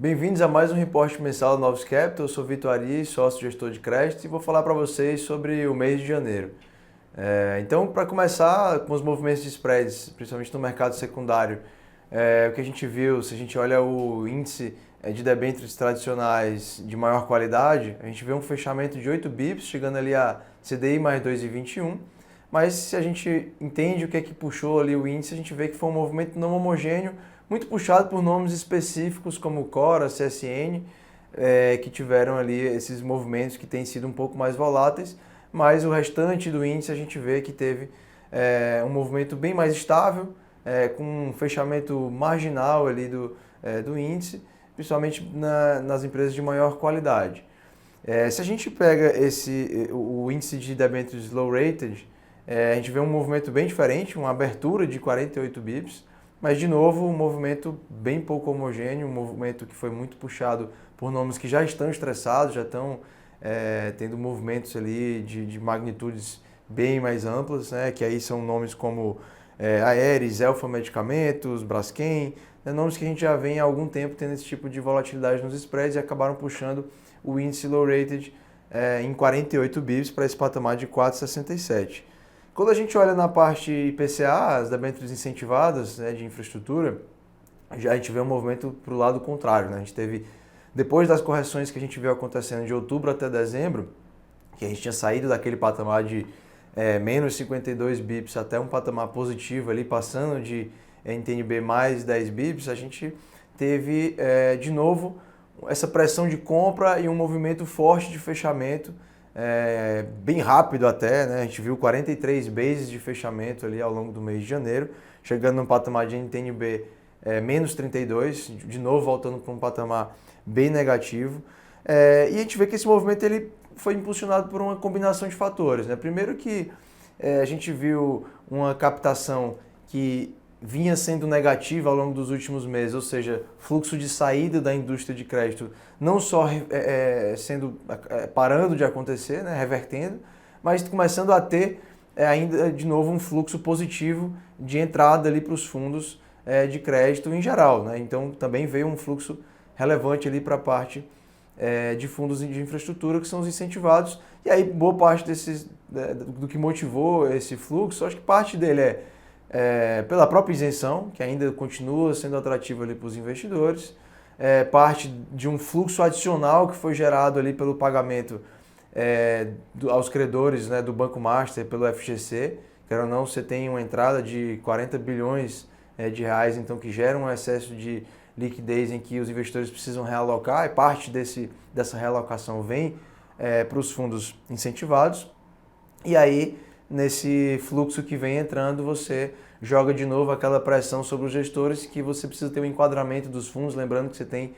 Bem-vindos a mais um reporte mensal do Novos Capital. Eu sou Vitor Ari, sócio gestor de crédito, e vou falar para vocês sobre o mês de janeiro. Então, para começar com os movimentos de spreads, principalmente no mercado secundário, o que a gente viu, se a gente olha o índice de debêntures tradicionais de maior qualidade, a gente vê um fechamento de 8 bips, chegando ali a CDI mais 2,21. Mas se a gente entende o que é que puxou ali o índice, a gente vê que foi um movimento não homogêneo, muito puxado por nomes específicos como Cora, CSN, que tiveram ali esses movimentos que têm sido um pouco mais voláteis, mas o restante do índice a gente vê que teve um movimento bem mais estável, com um fechamento marginal ali do índice, principalmente nas empresas de maior qualidade. Se a gente pega o índice de debêntures low rated, a gente vê um movimento bem diferente, uma abertura de 48 bips, mas de novo um movimento bem pouco homogêneo, um movimento que foi muito puxado por nomes que já estão estressados, já estão tendo movimentos ali de magnitudes bem mais amplas, né, que aí são nomes como Aeris, Elfa Medicamentos, Braskem, nomes que a gente já vem há algum tempo tendo esse tipo de volatilidade nos spreads e acabaram puxando o índice low rated em 48 bips para esse patamar de 4,67. Quando a gente olha na parte IPCA, as debêntures incentivadas, de infraestrutura, já a gente vê um movimento para o lado contrário, né? A gente teve, depois das correções que a gente viu acontecendo de outubro até dezembro, que a gente tinha saído daquele patamar de menos 52 bips até um patamar positivo ali, passando de NTNB mais 10 bips, a gente teve de novo essa pressão de compra e um movimento forte de fechamento, bem rápido até, né? A gente viu 43 bases de fechamento ali ao longo do mês de janeiro, chegando num patamar de NTNB menos 32, de novo voltando para um patamar bem negativo. E a gente vê que esse movimento ele foi impulsionado por uma combinação de fatores, né? Primeiro que a gente viu uma captação que vinha sendo negativa ao longo dos últimos meses, ou seja, fluxo de saída da indústria de crédito não só parando de acontecer, né, revertendo, mas começando a ter ainda de novo um fluxo positivo de entrada ali para os fundos de crédito em geral, né? Então também veio um fluxo relevante ali para a parte de fundos de infraestrutura que são os incentivados, e aí boa parte do que motivou esse fluxo, acho que parte dele pela própria isenção, que ainda continua sendo atrativa ali para os investidores, parte de um fluxo adicional que foi gerado ali pelo pagamento aos credores, né, do Banco Master pelo FGC, quer ou não, você tem uma entrada de 40 bilhões de reais, então que gera um excesso de liquidez em que os investidores precisam realocar, e parte dessa realocação vem para os fundos incentivados, e aí nesse fluxo que vem entrando, você joga de novo aquela pressão sobre os gestores que você precisa ter o enquadramento dos fundos, lembrando que você tem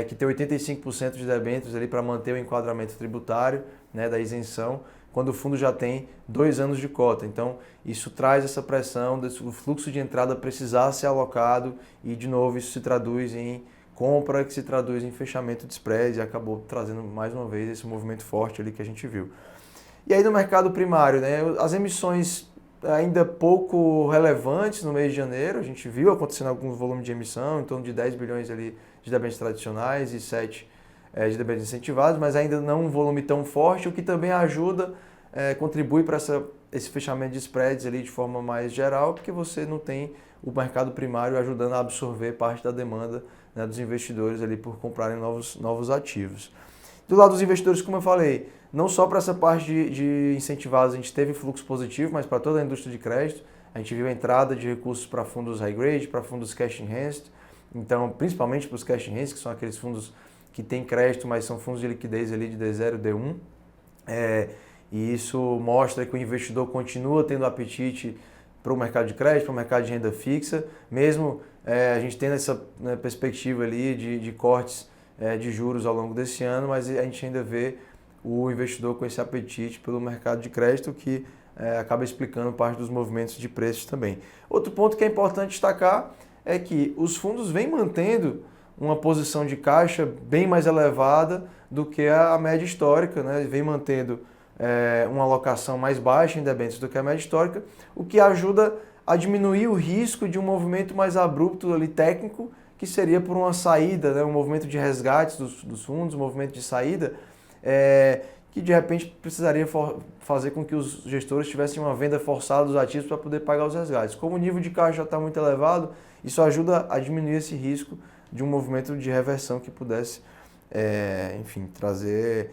que ter 85% de debêntures ali para manter o enquadramento tributário, né, da isenção, quando o fundo já tem 2 anos de cota. Então, isso traz essa pressão do fluxo de entrada precisar ser alocado e, de novo, isso se traduz em compra, que se traduz em fechamento de spreads e acabou trazendo mais uma vez esse movimento forte ali que a gente viu. E aí no mercado primário, né, as emissões ainda pouco relevantes no mês de janeiro, a gente viu acontecendo algum volume de emissão, em torno de 10 bilhões ali de debêntures tradicionais e 7 de debêntures incentivados, mas ainda não um volume tão forte, o que também ajuda, contribui para esse fechamento de spreads ali de forma mais geral, porque você não tem o mercado primário ajudando a absorver parte da demanda, né, dos investidores ali por comprarem novos ativos. Do lado dos investidores, como eu falei, não só para essa parte de incentivados a gente teve fluxo positivo, mas para toda a indústria de crédito, a gente viu a entrada de recursos para fundos high grade, para fundos cash enhanced, então principalmente para os cash enhanced, que são aqueles fundos que têm crédito, mas são fundos de liquidez ali de D0, D1, e isso mostra que o investidor continua tendo apetite para o mercado de crédito, para o mercado de renda fixa, mesmo a gente tendo essa, né, perspectiva ali de cortes de juros ao longo desse ano, mas a gente ainda vê o investidor com esse apetite pelo mercado de crédito, que acaba explicando parte dos movimentos de preços também. Outro ponto que é importante destacar é que os fundos vêm mantendo uma posição de caixa bem mais elevada do que a média histórica, né? Vem mantendo uma alocação mais baixa em debêntures do que a média histórica, o que ajuda a diminuir o risco de um movimento mais abrupto ali técnico, que seria por uma saída, né, um movimento de resgates dos fundos, um movimento de saída, que de repente precisaria fazer com que os gestores tivessem uma venda forçada dos ativos para poder pagar os resgates. Como o nível de caixa já está muito elevado, isso ajuda a diminuir esse risco de um movimento de reversão que pudesse, enfim, trazer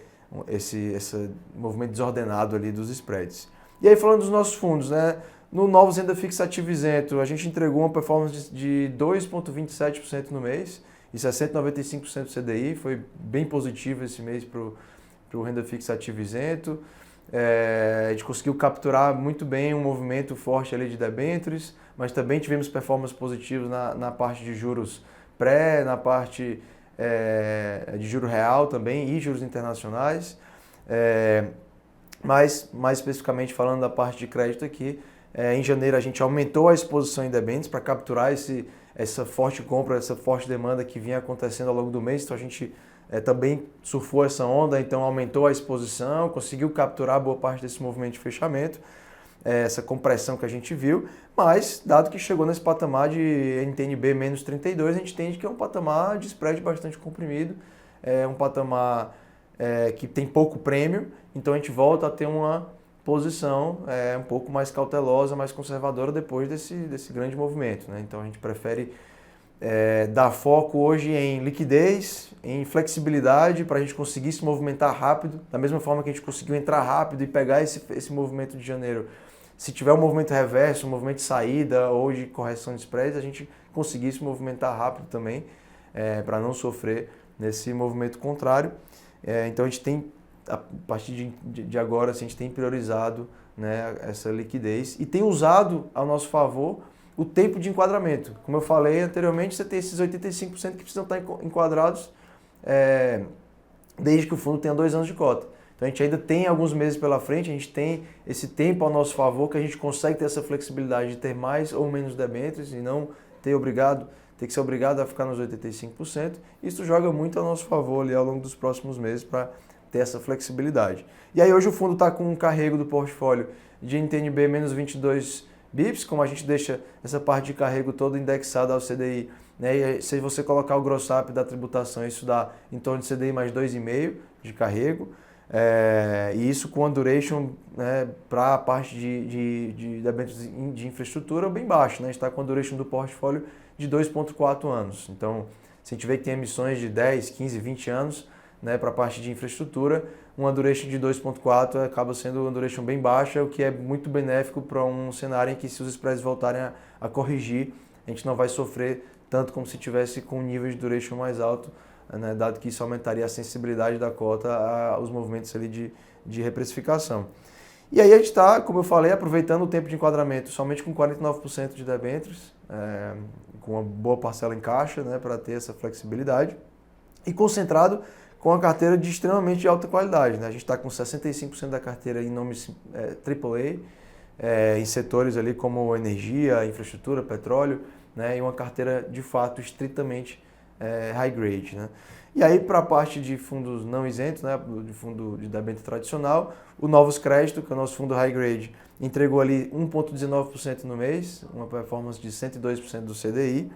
esse movimento desordenado ali dos spreads. E aí falando dos nossos fundos, né? No Novos Renda Fixa Ativo Isento, a gente entregou uma performance de 2,27% no mês e 195% do CDI, foi bem positivo esse mês para o Renda Fixa Ativo Isento. A gente conseguiu capturar muito bem um movimento forte ali de debêntures, mas também tivemos performances positivas na parte de juros pré, na parte de juro real também e juros internacionais. Mas mais especificamente falando da parte de crédito aqui, em janeiro a gente aumentou a exposição em debêntures para capturar essa forte compra, essa forte demanda que vinha acontecendo ao longo do mês, então a gente também surfou essa onda, então aumentou a exposição, conseguiu capturar boa parte desse movimento de fechamento, essa compressão que a gente viu, mas dado que chegou nesse patamar de NTNB menos 32, a gente entende que é um patamar de spread bastante comprimido, um patamar que tem pouco prêmio, então a gente volta a ter uma posição um pouco mais cautelosa, mais conservadora depois desse grande movimento, né? Então a gente prefere dar foco hoje em liquidez, em flexibilidade para a gente conseguir se movimentar rápido, da mesma forma que a gente conseguiu entrar rápido e pegar esse movimento de janeiro. Se tiver um movimento reverso, um movimento de saída ou de correção de spreads, a gente conseguir se movimentar rápido também para não sofrer nesse movimento contrário. Então a gente tem, a partir de agora, assim, a gente tem priorizado, né, essa liquidez e tem usado ao nosso favor o tempo de enquadramento. Como eu falei anteriormente, você tem esses 85% que precisam estar enquadrados desde que o fundo tenha 2 anos de cota. Então a gente ainda tem alguns meses pela frente, a gente tem esse tempo ao nosso favor que a gente consegue ter essa flexibilidade de ter mais ou menos debêntures e não ter que ser obrigado a ficar nos 85%. Isso joga muito ao nosso favor ali ao longo dos próximos meses para ter essa flexibilidade. E aí hoje o fundo está com um carrego do portfólio de NTNB menos 22 bips, como a gente deixa essa parte de carrego toda indexada ao CDI, né? E se você colocar o gross up da tributação, isso dá em torno de CDI mais 2,5 de carrego. E isso com a duration, né, para a parte de debêntures de infraestrutura bem baixo, né? A gente está com a duration do portfólio de 2,4 anos. Então, se a gente vê que tem emissões de 10, 15, 20 anos, né, para a parte de infraestrutura, uma duration de 2,4 acaba sendo uma duration bem baixa, o que é muito benéfico para um cenário em que, se os spreads voltarem a corrigir, a gente não vai sofrer tanto como se tivesse com um nível de duration mais alto, né, dado que isso aumentaria a sensibilidade da cota aos movimentos ali de reprecificação. E aí a gente está, como eu falei, aproveitando o tempo de enquadramento somente com 49% de debêntures, com uma boa parcela em caixa, né, para ter essa flexibilidade, e concentrado com a carteira de extremamente alta qualidade, né? A gente está com 65% da carteira em nomes AAA, em setores ali como energia, infraestrutura, petróleo, né? E uma carteira de fato estritamente high grade, né? E aí, para a parte de fundos não isentos, né, de fundo de debênture tradicional, o Novos Crédito, que é o nosso fundo high grade, entregou ali 1,19% no mês, uma performance de 102% do CDI,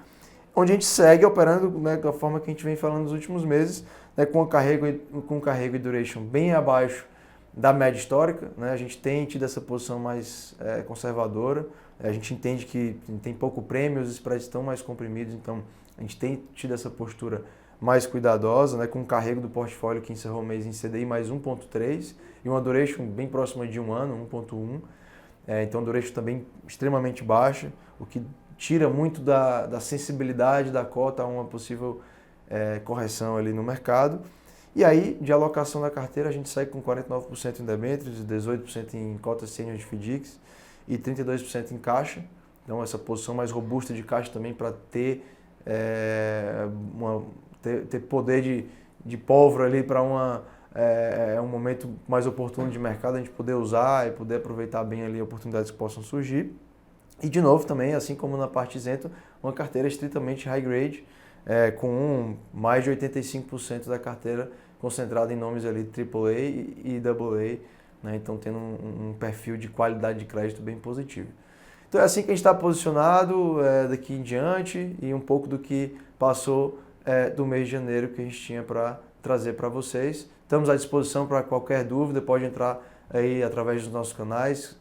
onde a gente segue operando, né, da forma que a gente vem falando nos últimos meses, né, com carrego e duration bem abaixo da média histórica, né? A gente tem tido essa posição mais conservadora, a gente entende que tem pouco prêmio, os spreads estão mais comprimidos, então a gente tem tido essa postura mais cuidadosa, né, com o carrego do portfólio que encerrou o mês em CDI mais 1,3 e uma duration bem próxima de 1 ano, 1,1. Então a duration também extremamente baixa, o que tira muito da sensibilidade da cota a uma possível correção ali no mercado. E aí, de alocação da carteira, a gente sai com 49% em debêntures, 18% em cotas sênior de FDICs e 32% em caixa. Então essa posição mais robusta de caixa também para ter poder de pólvora ali para um momento mais oportuno de mercado, a gente poder usar e poder aproveitar bem ali oportunidades que possam surgir. E de novo também, assim como na parte isenta, uma carteira estritamente high grade, com mais de 85% da carteira concentrada em nomes ali AAA e AA, né? Então tendo um perfil de qualidade de crédito bem positivo. Então é assim que a gente está posicionado daqui em diante e um pouco do que passou do mês de janeiro que a gente tinha para trazer para vocês. Estamos à disposição para qualquer dúvida, pode entrar aí através dos nossos canais,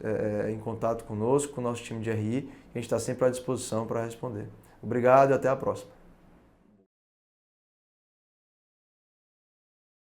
em contato conosco, com o nosso time de RI, a gente está sempre à disposição para responder. Obrigado e até a próxima.